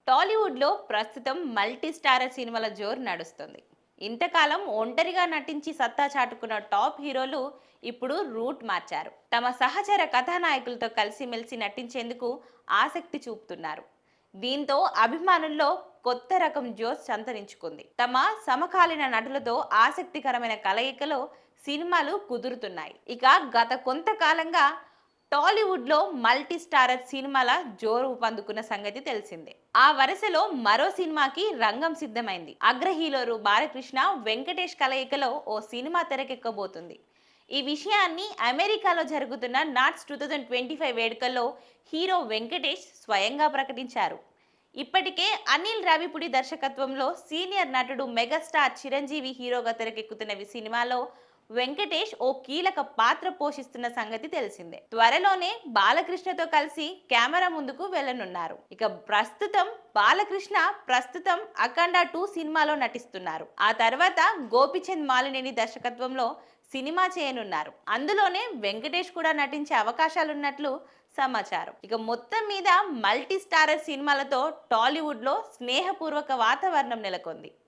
టాలీవుడ్లో ప్రస్తుతం multi starrer సినిమాల జోరు నడుస్తుంది. ఇంతకాలం ఒంటరిగా నటించి సత్తా చాటుకున్న టాప్ హీరోలు ఇప్పుడు రూట్ మార్చారు. తమ సహచర కథానాయకులతో కలిసిమెలిసి నటించేందుకు ఆసక్తి చూపుతున్నారు. దీంతో అభిమానుల్లో కొత్త రకం జోస్ సంతరించుకుంది. తమ సమకాలీన నటులతో ఆసక్తికరమైన కలయికలో సినిమాలు కుదురుతున్నాయి. ఇక గత కొంతకాలంగా టాలీవుడ్ లో మల్టీ స్టారర్ సినిమాల జోరు పందుకున్న సంగతి తెలిసిందే. ఆ వరుసలో మరో సినిమాకి రంగం సిద్ధమైంది. అగ్ర హీరోలు బాలకృష్ణ, వెంకటేష్ కలయికలో ఓ సినిమా తెరకెక్కబోతుంది. ఈ విషయాన్ని అమెరికాలో జరుగుతున్న నాట్స్ 2025 వేడుకల్లో హీరో వెంకటేష్ స్వయంగా ప్రకటించారు. ఇప్పటికే అనిల్ రావిపూడి దర్శకత్వంలో సీనియర్ నటుడు మెగాస్టార్ చిరంజీవి హీరోగా తెరకెక్కుతున్న ఈ సినిమాలో వెంకటేష్ ఓ కీలక పాత్ర పోషిస్తున్న సంగతి తెలిసిందే. త్వరలోనే బాలకృష్ణతో కలిసి కెమెరా ముందుకు వెళ్ళనున్నారు. ఇక ప్రస్తుతం అఖండ 2 సినిమాలో నటిస్తున్నారు. ఆ తర్వాత గోపిచంద్ మాలినేని దర్శకత్వంలో సినిమా చేయనున్నారు. అందులోనే వెంకటేష్ కూడా నటించే అవకాశాలున్నట్లు సమాచారం. ఇక మొత్తం మీద మల్టీ స్టారర్ సినిమాలతో టాలీవుడ్ లో స్నేహపూర్వక వాతావరణం నెలకొంది.